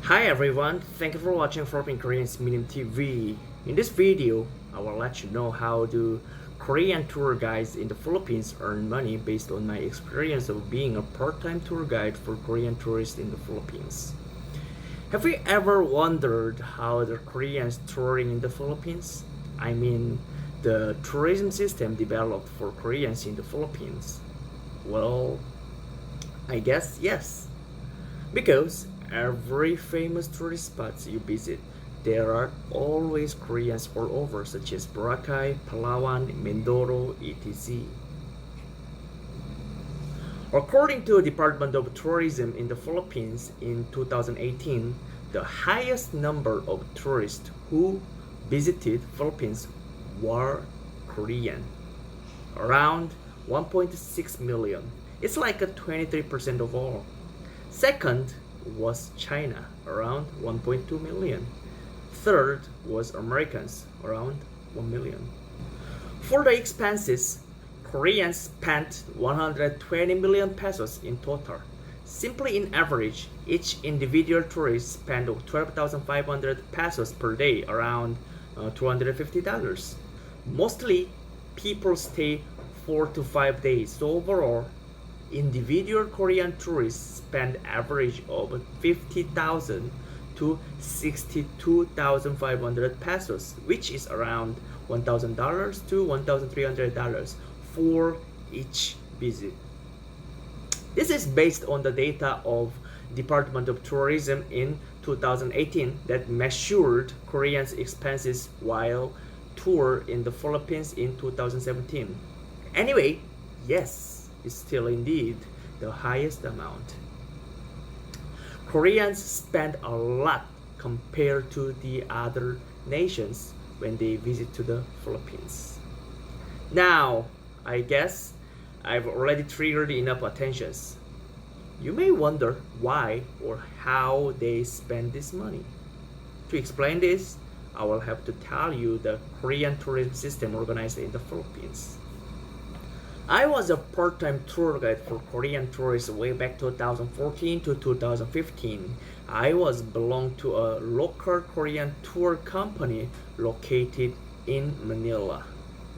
Hi everyone, thank you for watching Philippine Korean's Medium TV. In this video, I will let you know how do Korean tour guides in the Philippines earn money based on my experience of being a part-time tour guide for Korean tourists in the Philippines. Have you ever wondered how the Koreans touring in the Philippines? I mean, the tourism system developed for Koreans in the Philippines. Well, I guess yes. Because every famous tourist spots you visit, there are always Koreans all over, such as Boracay, Palawan, Mindoro, etc. According to the Department of Tourism in the Philippines in 2018, the highest number of tourists who visited Philippines were Korean, around 1.6 million. It's like a 23% of all. Second was China, around 1.2 million. Third was Americans, around 1 million. For the expenses, Koreans spent 120 million pesos in total. Simply in average, each individual tourist spent 12,500 pesos per day, around $250. Mostly, people stay 4 to 5 days, so overall, individual Korean tourists spend average of 50,000 to 62,500 pesos, which is around $1,000 to $1,300 for each visit. This is based on the data of Department of Tourism in 2018 that measured Koreans' expenses while tour in the Philippines in 2017. Anyway, yes, is still indeed the highest amount. Koreans spend a lot compared to the other nations when they visit to the Philippines. Now, I guess I've already triggered enough attentions. You may wonder why or how they spend this money. To explain this, I will have to tell you the Korean tourism system organized in the Philippines. I was a part-time tour guide for Korean tourists way back 2014 to 2015. I was belonged to a local Korean tour company located in Manila,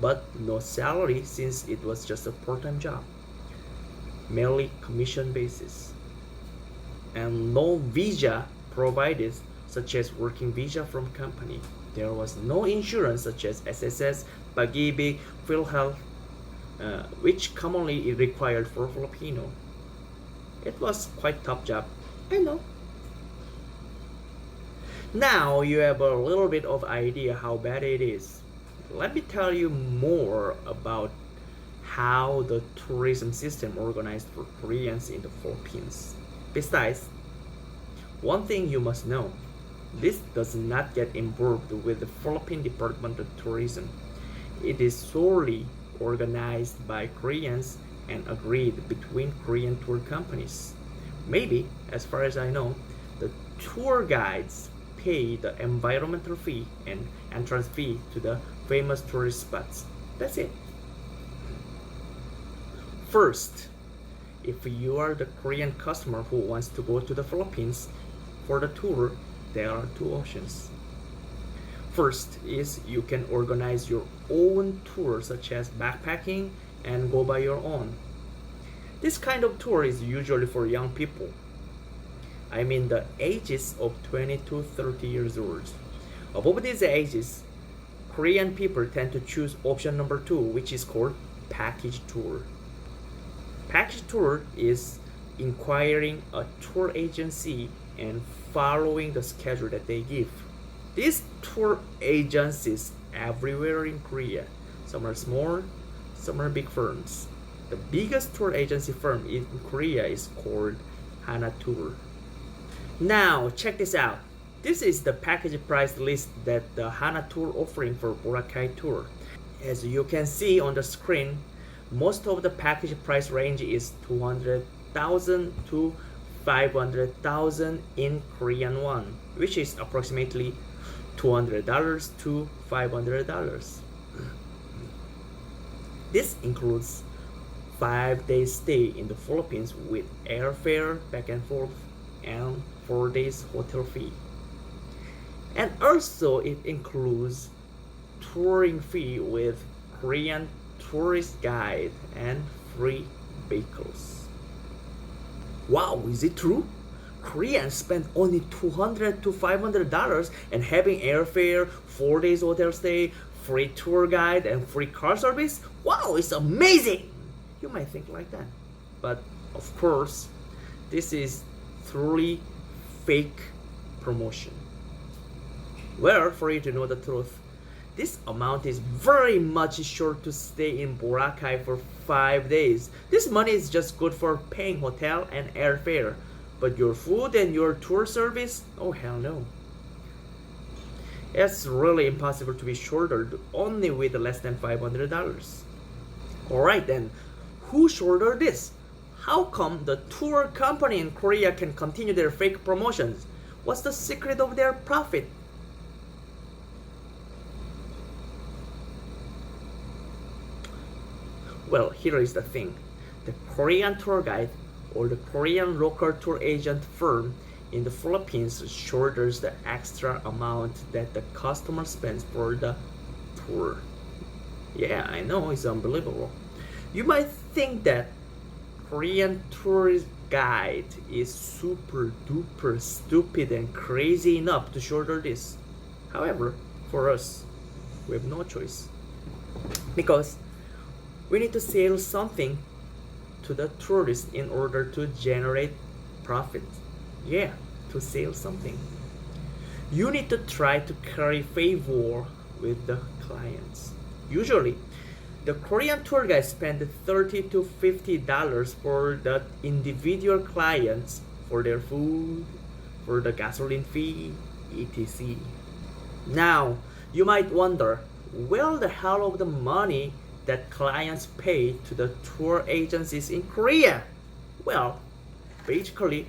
but no salary since it was just a part-time job, mainly commission basis, and no visa provided such as working visa from company. There was no insurance such as SSS, Pag-ibig, PhilHealth, which commonly is required for Filipino. It was quite tough job, I know. Now you have a little bit of idea how bad it is. Let me tell you more about how the tourism system organized for Koreans in the Philippines. Besides, one thing you must know, this does not get involved with the Philippine Department of Tourism. It is solely organized by Koreans and agreed between Korean tour companies. Maybe, as far as I know, the tour guides pay the environmental fee and entrance fee to the famous tourist spots. That's it. First, if you are the Korean customer who wants to go to the Philippines for the tour, there are two options. First is you can organize your own tour such as backpacking and go by your own. This kind of tour is usually for young people. I mean the ages of 20 to 30 years old. Above these ages, Korean people tend to choose option number 2, which is called package tour. Package tour is inquiring a tour agency and following the schedule that they give. These tour agencies everywhere in Korea. Some are small, some are big firms. The biggest tour agency firm in Korea is called Hana Tour. Now, check this out. This is the package price list that the Hana Tour offering for Boracay Tour. As you can see on the screen, most of the package price range is 200,000 to 500,000 in Korean won, which is approximately $200 to $500. This includes 5 days stay in the Philippines with airfare back and forth and 4 days hotel fee. And also it includes touring fee with Korean tourist guide and free vehicles. Wow, is it true? Koreans spend only $200 to $500 and having airfare, 4 days hotel stay, free tour guide, and free car service? Wow, it's amazing! You might think like that. But of course, this is truly fake promotion. Well, for you to know the truth, this amount is very much short to stay in Boracay for 5 days. This money is just good for paying hotel and airfare. But your food and your tour service? Oh hell no. It's really impossible to be shouldered only with less than $500. Alright then, who shouldered this? How come the tour company in Korea can continue their fake promotions? What's the secret of their profit? Well, here is the thing. The Korean tour guide or the Korean local tour agent firm in the Philippines shoulders the extra amount that the customer spends for the tour. Yeah, I know, it's unbelievable. You might think that Korean tourist guide is super duper stupid and crazy enough to shoulder this. However, for us, we have no choice. Because we need to sell something to the tourists in order to generate profit. Yeah, to sell something. You need to try to curry favor with the clients. Usually, the Korean tour guides spend $30 to $50 for the individual clients for their food, for the gasoline fee, etc. Now, you might wonder, where the hell of the money that clients pay to the tour agencies in Korea? Well, basically,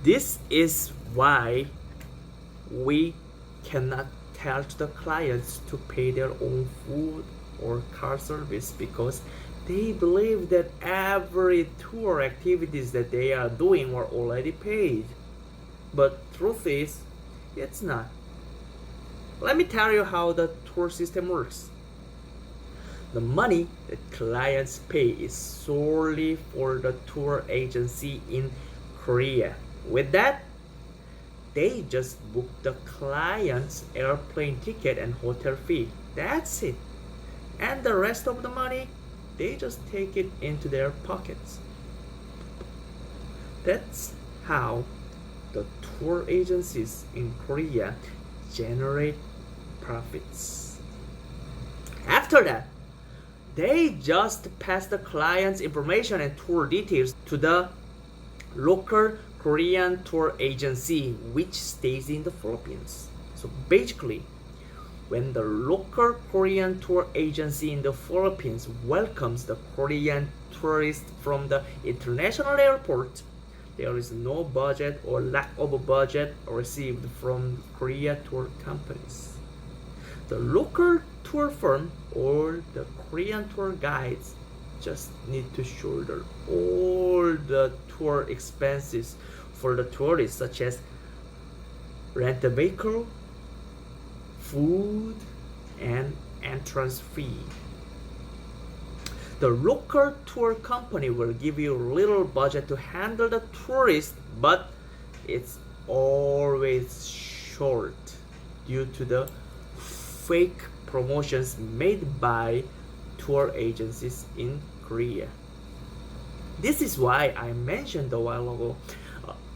this is why we cannot tell to the clients to pay their own food or car service, because they believe that every tour activities that they are doing were already paid. But truth is, it's not. Let me tell you how the tour system works. The money that clients pay is solely for the tour agency in Korea. With that, they just book the client's airplane ticket and hotel fee. That's it. And the rest of the money, they just take it into their pockets. That's how the tour agencies in Korea generate profits. After that, they just pass the client's information and tour details to the local Korean tour agency, which stays in the Philippines. So basically, when the local Korean tour agency in the Philippines welcomes the Korean tourist from the international airport, there is no budget or lack of a budget received from Korea tour companies. The local tour firm or the Korean tour guides just need to shoulder all the tour expenses for the tourists, such as rent a vehicle, food, and entrance fee. The local tour company will give you little budget to handle the tourist, but it's always short due to the fake promotions made by tour agencies in Korea. This is why I mentioned a while ago,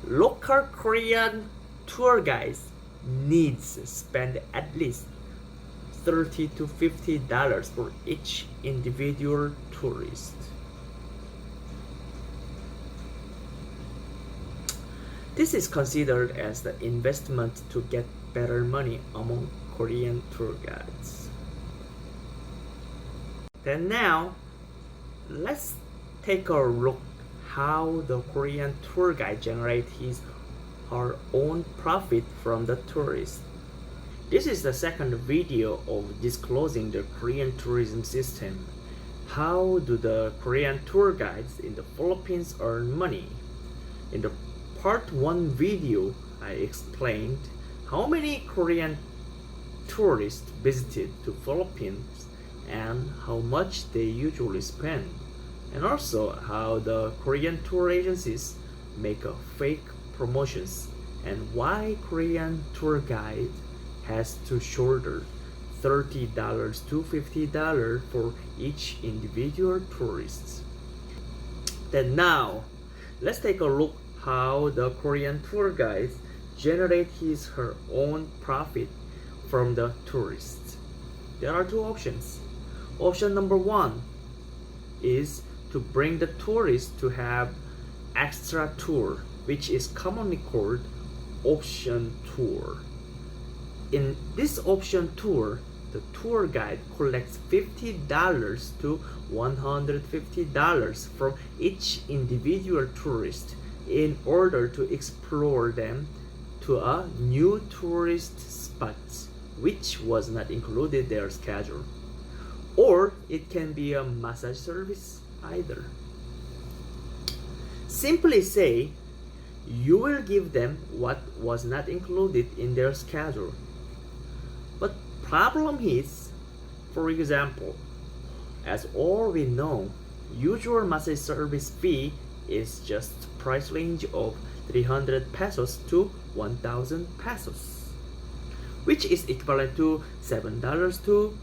local Korean tour guides needs to spend at least $30 to $50 for each individual tourist. This is considered as the investment to get better money among Korean tour guides. Then now, let's take a look how the Korean tour guide generates his or own profit from the tourists. This is the second video of disclosing the Korean tourism system. How do the Korean tour guides in the Philippines earn money? In the part 1 video, I explained how many Korean tourists visited to Philippines and how much they usually spend, and also how the Korean tour agencies make a fake promotions and why Korean tour guide has to shoulder $30 to $50 for each individual tourist. Then now, let's take a look how the Korean tour guide generate her own profit from the tourists. There are two options. Option number 1 is to bring the tourists to have extra tour, which is commonly called option tour. In this option tour, the tour guide collects $50 to $150 from each individual tourist in order to explore them to a new tourist spots, which was not included their schedule. Or it can be a massage service either. Simply say, you will give them what was not included in their schedule. But problem is, for example, as all we know, usual massage service fee is just price range of 300 pesos to 1,000 pesos, which is equivalent to $7 to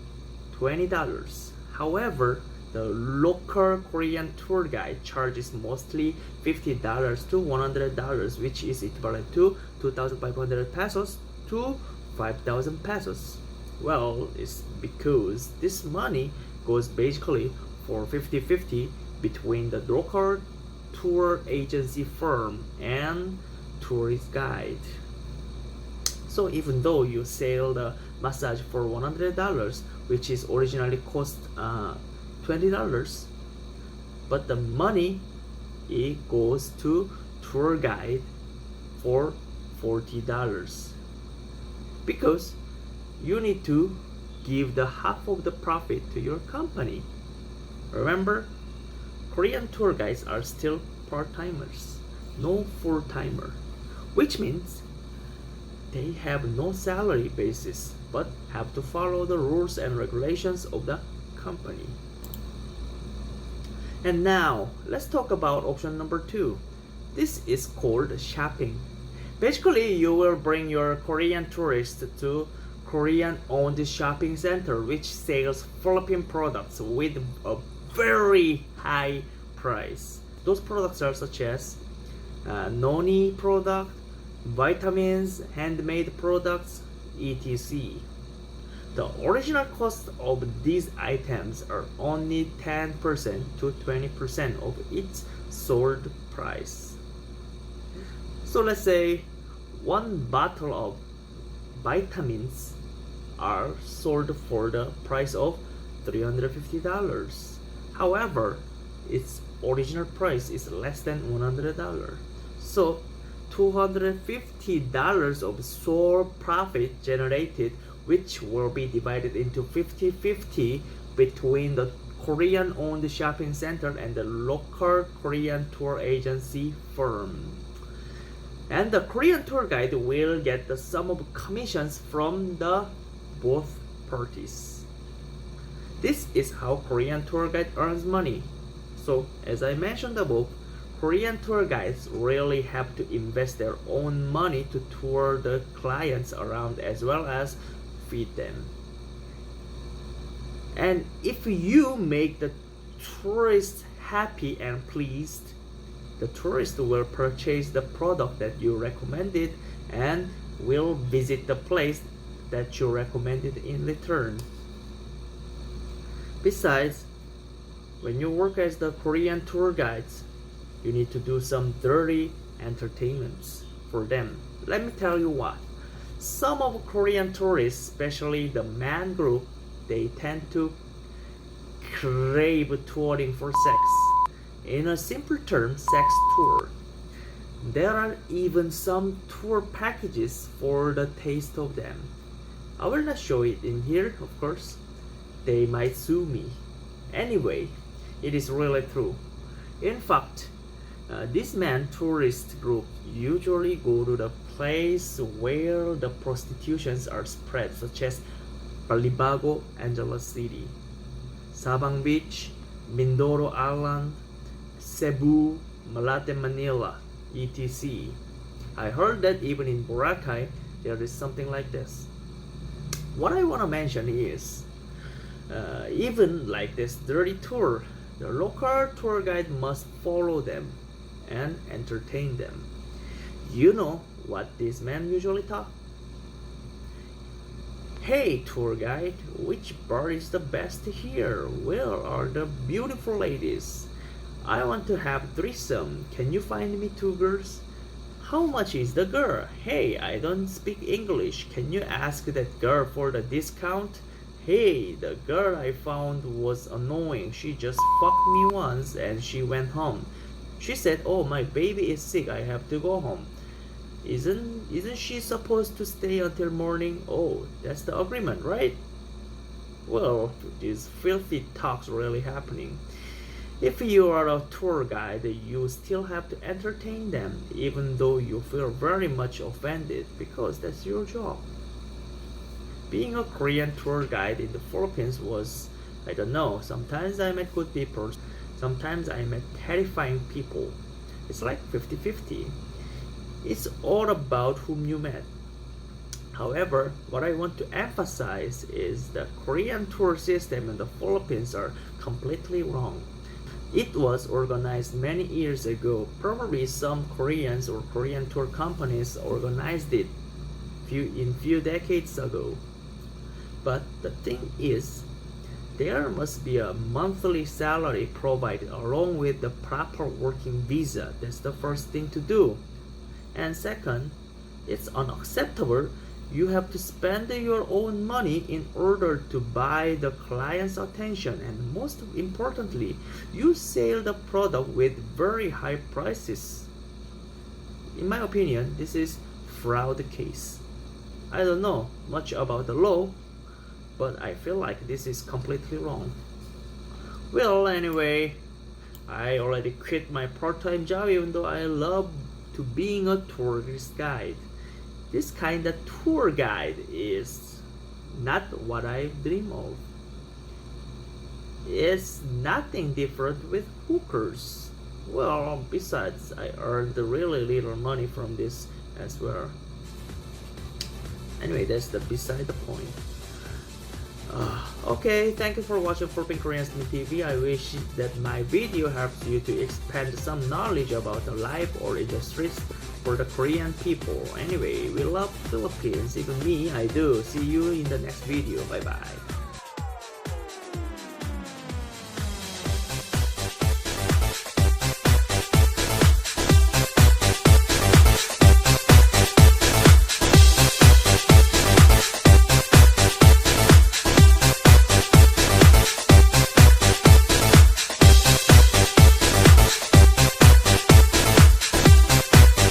$20. However, the local Korean tour guide charges mostly $50 to $100, which is equivalent to 2,500 pesos to 5,000 pesos. Well, it's because this money goes basically for 50-50 between the local tour agency firm and tourist guide. So even though you sell the massage for $100, which is originally cost $20, but the money it goes to tour guide for $40 because you need to give the half of the profit to your company. Remember, Korean tour guides are still part-timers, no full-timer, which means they have no salary basis but have to follow the rules and regulations of the company. And now, let's talk about option number 2. This is called shopping. Basically, you will bring your Korean tourists to Korean-owned shopping center which sells Philippine products with a very high price. Those products are such as noni product, vitamins, handmade products, etc. The original cost of these items are only 10% to 20% of its sold price. So let's say one bottle of vitamins are sold for the price of $350. However, its original price is less than $100. So $250 of sold profit generated, which will be divided into 50-50 between the Korean-owned shopping center and the local Korean tour agency firm. And the Korean tour guide will get the sum of commissions from the both parties. This is how Korean tour guide earns money. So, as I mentioned above, Korean tour guides really have to invest their own money to tour the clients around as well as feed them. And if you make the tourists happy and pleased, the tourist will purchase the product that you recommended and will visit the place that you recommended in return. Besides, when you work as the Korean tour guides, you need to do some dirty entertainments for them. Let me tell you what. Some of Korean tourists, especially the man group, they tend to crave touring for sex. In a simple term, sex tour. There are even some tour packages for the taste of them. I will not show it in here, of course. They might sue me. Anyway, it is really true. In fact, These men tourist group usually go to the place where the prostitutions are spread, such as Balibago, Angeles City, Sabang Beach, Mindoro Island, Cebu, Malate, Manila, etc. I heard that even in Boracay there is something like this. What I want to mention is, even like this dirty tour, the local tour guide must follow them and entertain them. You know what these men usually talk? Hey tour guide, which bar is the best here? Where are the beautiful ladies? I want to have threesome. Can you find me 2 girls? How much is the girl? Hey, I don't speak English. Can you ask that girl for the discount? Hey, the girl I found was annoying. She just fucked me once and she went home. She said, "Oh, my baby is sick. I have to go home." Isn't she supposed to stay until morning? Oh, that's the agreement, right? Well, these filthy talks really happening. If you are a tour guide, you still have to entertain them, even though you feel very much offended, because that's your job. Being a Korean tour guide in the Philippines was, I don't know, sometimes I met good people, sometimes I met terrifying people. It's like 50-50. It's all about whom you met. However, what I want to emphasize is the Korean tour system in the Philippines are completely wrong. It was organized many years ago. Probably some Koreans or Korean tour companies organized it few decades ago. But the thing is, there must be a monthly salary provided along with the proper working visa. That's the first thing to do. And second, it's unacceptable. You have to spend your own money in order to buy the client's attention, and most importantly, you sell the product with very high prices. In my opinion, this is fraud case. I don't know much about the law, but I feel like this is completely wrong. Well, anyway, I already quit my part-time job even though I love to being a tourist guide. This kind of tour guide is not what I dream of. It's nothing different with hookers. Well, besides, I earned really little money from this as well. Anyway, that's beside the point. Okay, thank you for watching Philippine Korean TV. I wish that my video helps you to expand some knowledge about the life or industries for the Korean people. Anyway, we love Philippines, even me, I do. See you in the next video. Bye bye.